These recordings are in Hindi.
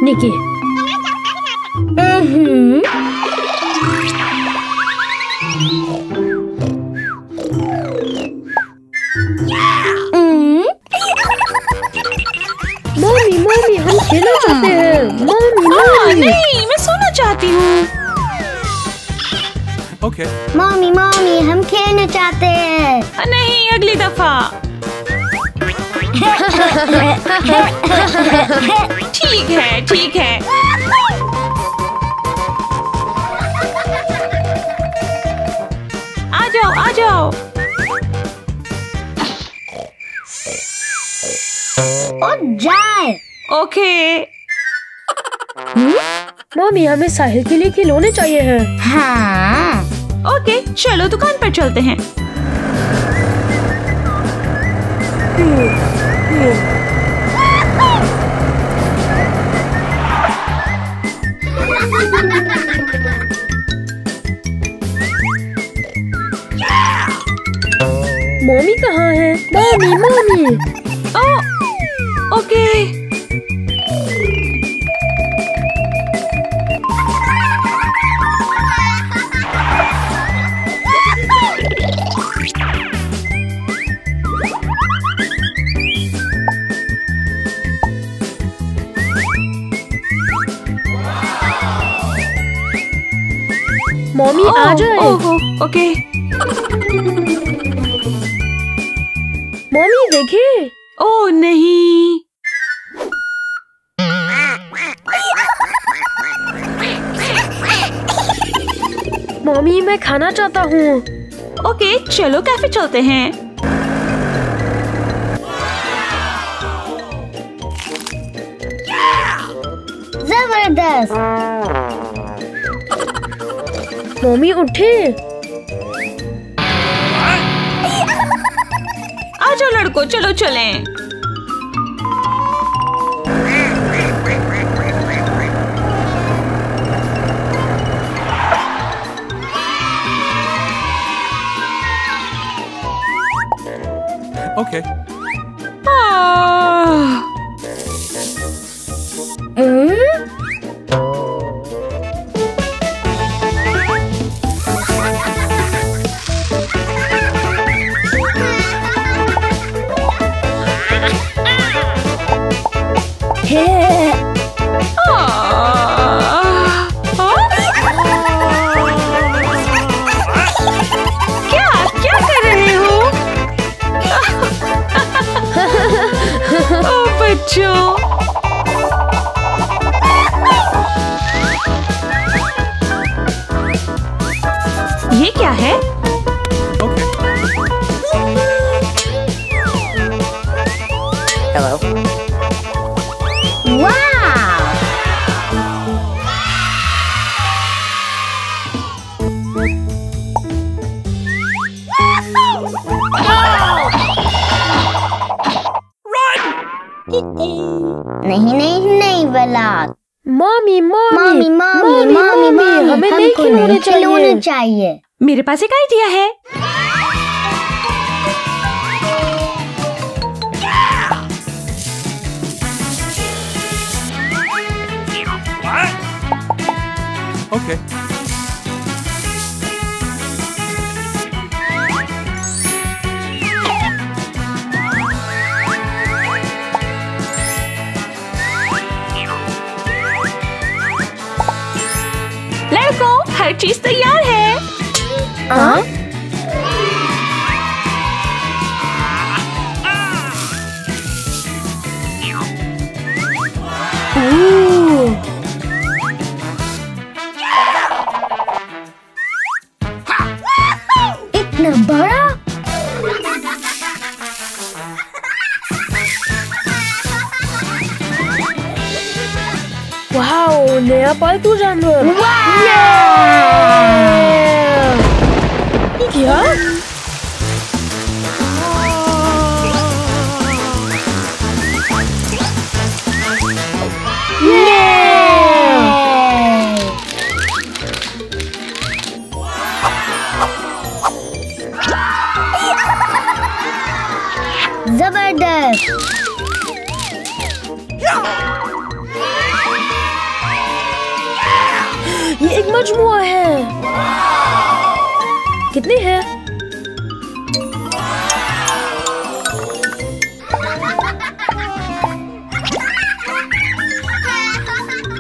निकी। मम्मी मम्मी हम खेलना चाहते हैं। मम्मी मम्मी नहीं, मैं सोना चाहती हूँ। Okay. मम्मी मम्मी हम खेलना चाहते हैं। नहीं, अगली दफा। ठीक है ठीक है। आ जाओ आ जाओ। और जाए। ओके। मम्मी हमें साहिल के लिए खिलौने चाहिए हैं। हाँ। ओके, चलो दुकान पर चलते हैं। मम्मी कहाँ है? Mummy mummy. ओके। मम्मी आ जाए। ओके। मम्मी देखिए। ओह नहीं। मम्मी मैं खाना चाहता हूँ। ओके, चलो कैफे चलते हैं। जबरदस्त। मम्मी उठे। आ जाओ लड़कों, चलो चलें। Okay. क्या कर रहे हो? ओ बच्चों। ये क्या है? Okay. Hello. नहीं नहीं नहीं वलाद। Mummy mummy mummy mummy mummy हमें नहीं खिलौने चाहिए। मेरे पास एक आइडिया है। Okay. लड़कों, हर चीज तैयार है। हाँ? इतना बड़ा। वाओ, नया पालतू जानवर। क्या? जबरदस्त। ये एक मजमुआ है। कितने हैं?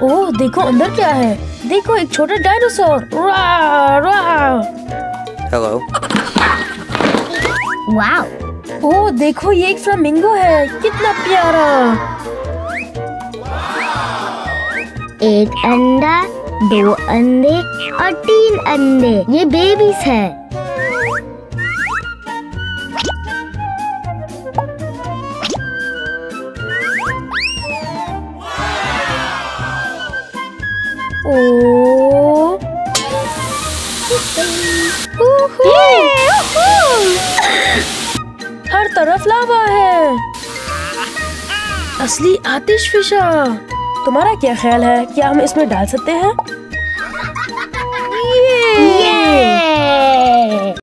ओह देखो अंदर क्या है। देखो एक छोटा डायनासोर। हेलो। वाओ। ओह देखो ये एक फ्लामिंगो है, कितना प्यारा। एक अंडा, 2 अंडे और 3 अंडे, ये बेबीज है। ओह हर तरफ लावा है, असली आतिश फिशा। तुम्हारा क्या ख्याल है, क्या हम इसमें डाल सकते हैं?